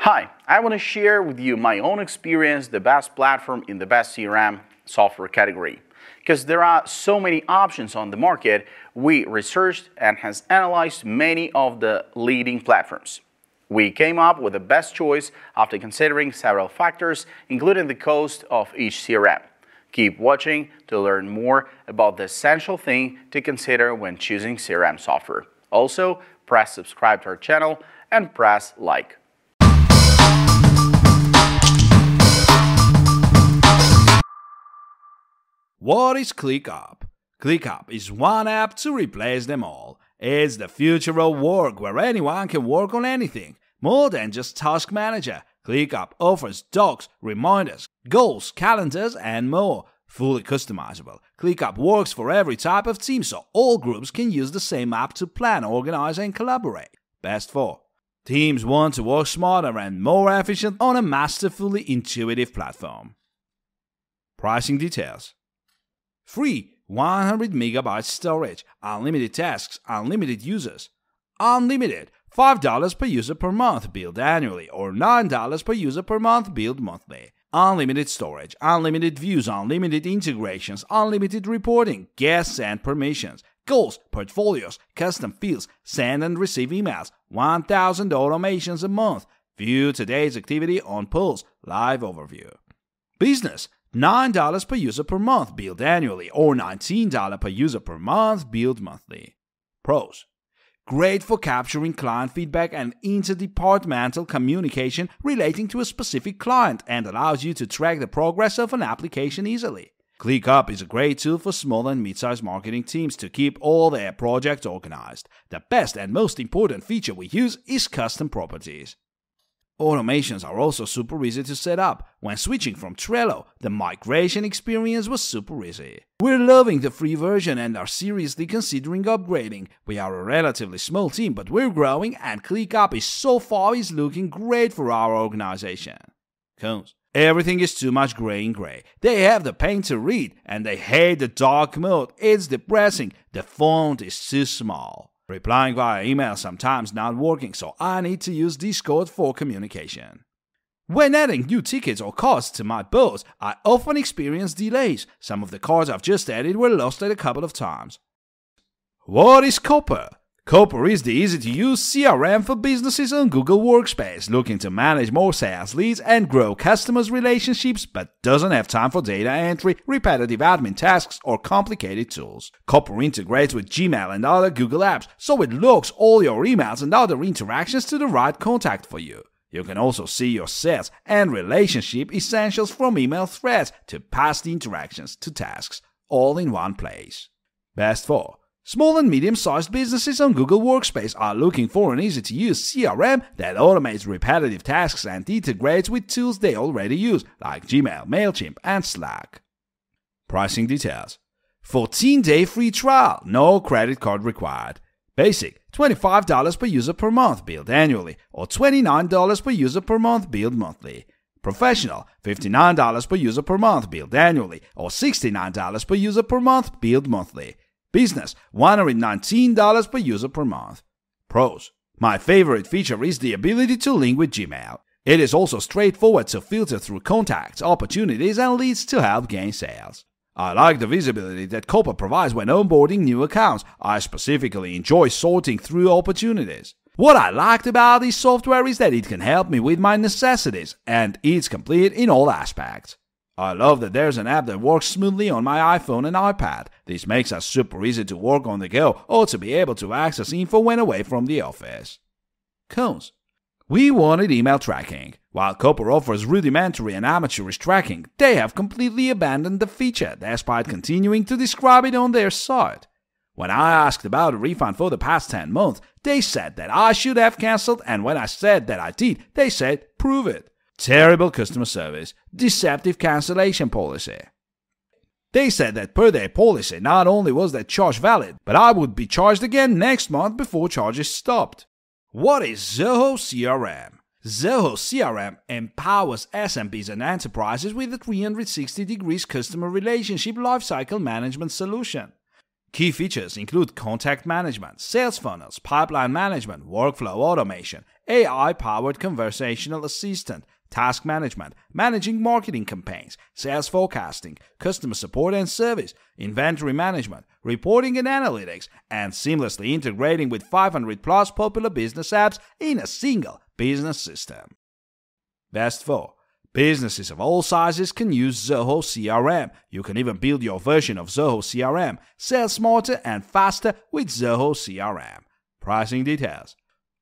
Hi, I want to share with you my own experience, the best platform in the best CRM software category. Because there are so many options on the market, we researched and has analyzed many of the leading platforms. We came up with the best choice after considering several factors, including the cost of each CRM. Keep watching to learn more about the essential thing to consider when choosing CRM software. Also, press subscribe to our channel and press like. What is ClickUp? ClickUp is one app to replace them all. It's the future of work where anyone can work on anything. More than just task manager, ClickUp offers docs, reminders, goals, calendars, and more. Fully customizable, ClickUp works for every type of team, so all groups can use the same app to plan, organize, and collaborate. Best for teams want to work smarter and more efficient on a masterfully intuitive platform. Pricing details. Free 100 MB storage, unlimited tasks, unlimited users. Unlimited $5 per user per month billed annually or $9 per user per month billed monthly. Unlimited storage, unlimited views, unlimited integrations, unlimited reporting, guests and permissions, goals, portfolios, custom fields, send and receive emails, 1,000 automations a month. View today's activity on Pulse Live Overview. Business $9 per user per month billed annually or $19 per user per month billed monthly. Pros. Great for capturing client feedback and interdepartmental communication relating to a specific client and allows you to track the progress of an application easily. ClickUp is a great tool for small and mid-sized marketing teams to keep all their projects organized. The best and most important feature we use is custom properties. Automations are also super easy to set up. When switching from Trello, the migration experience was super easy. We're loving the free version and are seriously considering upgrading. We are a relatively small team, but we're growing and ClickUp is looking great for our organization. Cons. Everything is too much gray in gray. They have the pain to read and they hate the dark mode. It's depressing. The font is too small. Replying via email sometimes not working, so I need to use Discord for communication. When adding new tickets or cards to my boats, I often experience delays. Some of the cards I've just added were lost a couple of times. What is Copper? Copper is the easy-to-use CRM for businesses on Google Workspace looking to manage more sales leads and grow customers' relationships but doesn't have time for data entry, repetitive admin tasks, or complicated tools. Copper integrates with Gmail and other Google apps, so it logs all your emails and other interactions to the right contact for you. You can also see your sales and relationship essentials from email threads to past interactions to tasks, all in one place. Best for small and medium-sized businesses on Google Workspace are looking for an easy-to-use CRM that automates repetitive tasks and integrates with tools they already use, like Gmail, MailChimp, and Slack. Pricing details. 14-day free trial, no credit card required. Basic, $25 per user per month billed annually, or $29 per user per month billed monthly. Professional, $59 per user per month billed annually, or $69 per user per month billed monthly. Business, $119 per user per month. Pros. My favorite feature is the ability to link with Gmail. It is also straightforward to filter through contacts, opportunities, and leads to help gain sales. I like the visibility that Copper provides when onboarding new accounts. I specifically enjoy sorting through opportunities. What I liked about this software is that it can help me with my necessities, and it's complete in all aspects. I love that there's an app that works smoothly on my iPhone and iPad. This makes us super easy to work on the go or to be able to access info when away from the office. Cons. We wanted email tracking. While Copper offers rudimentary and amateurish tracking, they have completely abandoned the feature despite continuing to describe it on their site. When I asked about a refund for the past 10 months, they said that I should have cancelled, and when I said that I did, they said, prove it. Terrible customer service, deceptive cancellation policy. They said that per their policy, not only was that charge valid, but I would be charged again next month before charges stopped. What is Zoho CRM? Zoho CRM empowers SMBs and enterprises with a 360-degree customer relationship lifecycle management solution. Key features include contact management, sales funnels, pipeline management, workflow automation, AI-powered conversational assistant, task management, managing marketing campaigns, sales forecasting, customer support and service, inventory management, reporting and analytics, and seamlessly integrating with 500 plus popular business apps in a single business system. Best 4. Businesses of all sizes can use Zoho CRM. You can even build your version of Zoho CRM. Sell smarter and faster with Zoho CRM. Pricing details.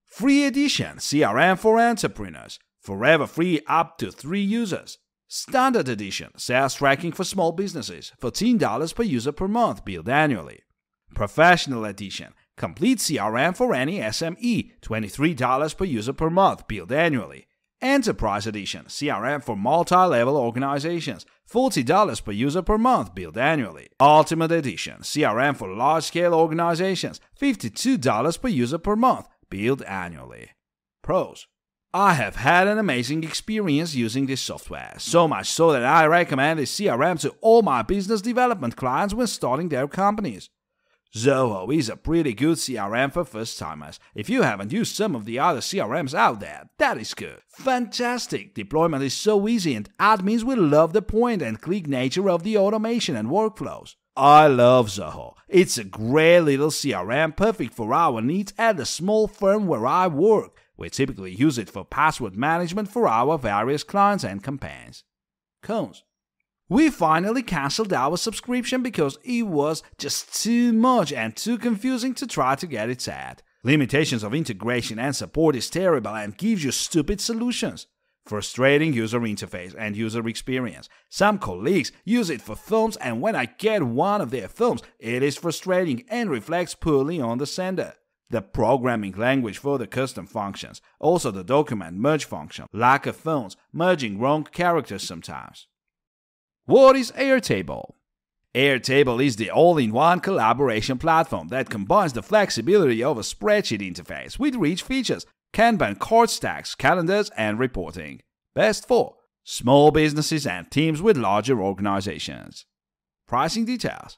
Free edition CRM for entrepreneurs. Forever free up to 3 users. Standard edition sales tracking for small businesses. $14 per user per month, billed annually. Professional edition complete CRM for any SME. $23 per user per month, billed annually. Enterprise edition CRM for multi-level organizations. $40 per user per month, billed annually. Ultimate edition CRM for large-scale organizations. $52 per user per month, billed annually. Pros. I have had an amazing experience using this software, so much so that I recommend this CRM to all my business development clients when starting their companies. Zoho is a pretty good CRM for first-timers. If you haven't used some of the other CRMs out there, that is good. Fantastic! Deployment is so easy and admins will love the point-and-click nature of the automation and workflows. I love Zoho. It's a great little CRM perfect for our needs at the small firm where I work. We typically use it for password management for our various clients and campaigns. Cons. We finally cancelled our subscription because it was just too much and too confusing to try to get it set. Limitations of integration and support is terrible and gives you stupid solutions. Frustrating user interface and user experience. Some colleagues use it for films, and when I get one of their films, it is frustrating and reflects poorly on the sender. The programming language for the custom functions, also the document merge function, lack of fonts, merging wrong characters sometimes. What is Airtable? Airtable is the all-in-one collaboration platform that combines the flexibility of a spreadsheet interface with rich features, Kanban card stacks, calendars, and reporting. Best for small businesses and teams with larger organizations. Pricing details.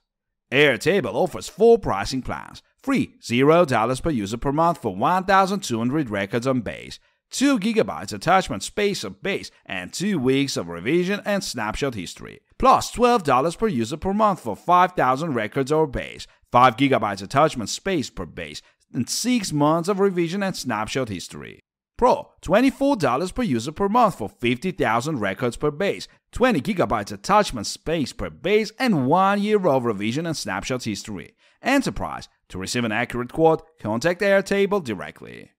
Airtable offers 4 pricing plans. Free $0 per user per month for 1,200 records on base, 2 GB attachment space of base, and 2 weeks of revision and snapshot history. Plus $12 per user per month for 5,000 records or base, 5 GB attachment space per base, and 6 months of revision and snapshot history. Pro, $24 per user per month for 50,000 records per base, 20 GB attachment space per base, and 1 year of revision and snapshot history. Enterprise, to receive an accurate quote, contact Airtable directly.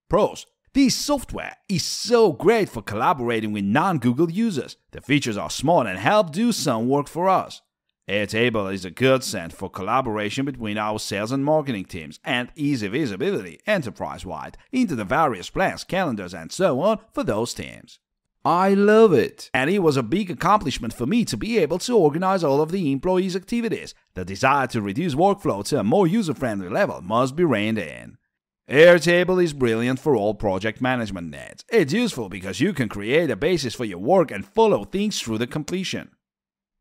Pros. This software is so great for collaborating with non-Google users. The features are smart and help do some work for us. Airtable is a godsend for collaboration between our sales and marketing teams and easy visibility enterprise-wide into the various plans, calendars, and so on for those teams. I love it, and it was a big accomplishment for me to be able to organize all of the employees' activities. The desire to reduce workflow to a more user-friendly level must be reined in. Airtable is brilliant for all project management needs. It's useful because you can create a basis for your work and follow things through the completion.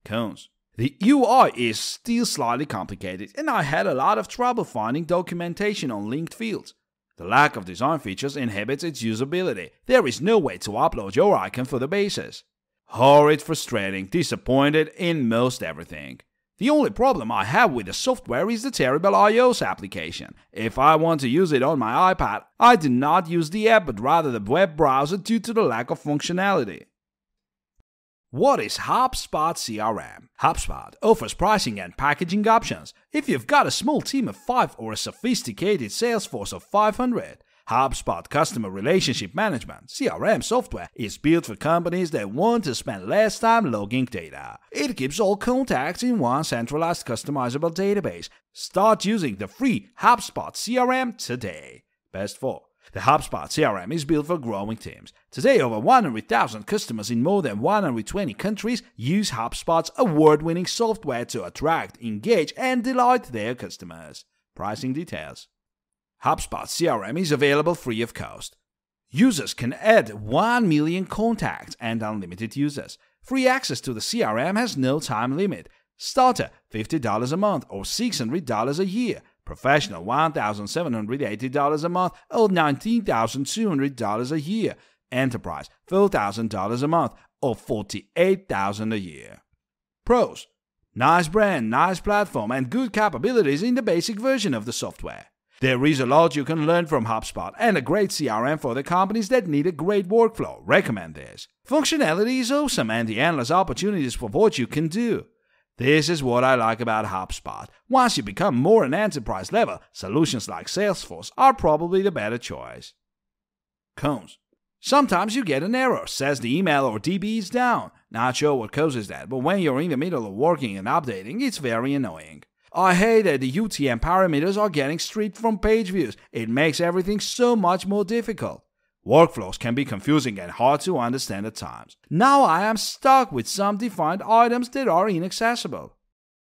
Cons. The UI is still slightly complicated, and I had a lot of trouble finding documentation on linked fields. The lack of design features inhibits its usability. There is no way to upload your icon for the basis. Horrid, frustrating, disappointed in most everything. The only problem I have with the software is the terrible iOS application. If I want to use it on my iPad, I do not use the app but rather the web browser due to the lack of functionality. What is HubSpot CRM? HubSpot offers pricing and packaging options. If you've got a small team of 5 or a sophisticated sales force of 500, HubSpot Customer Relationship Management CRM software is built for companies that want to spend less time logging data. It keeps all contacts in one centralized customizable database. Start using the free HubSpot CRM today. Best for. The HubSpot CRM is built for growing teams. Today, over 100,000 customers in more than 120 countries use HubSpot's award-winning software to attract, engage, and delight their customers. Pricing details. HubSpot CRM is available free of cost. Users can add 1 million contacts and unlimited users. Free access to the CRM has no time limit. Starter $50 a month or $600 a year. Professional $1,780 a month or $19,200 a year. Enterprise $4,000 a month or $48,000 a year. Pros: nice brand, nice platform, and good capabilities in the basic version of the software. There is a lot you can learn from HubSpot and a great CRM for the companies that need a great workflow. Recommend this. Functionality is awesome and the endless opportunities for what you can do. This is what I like about HubSpot. Once you become more an enterprise level, solutions like Salesforce are probably the better choice. Cons: sometimes you get an error, says the email or DB is down. Not sure what causes that, but when you're in the middle of working and updating, it's very annoying. I hate that the UTM parameters are getting stripped from page views. It makes everything so much more difficult. Workflows can be confusing and hard to understand at times. Now I am stuck with some defined items that are inaccessible.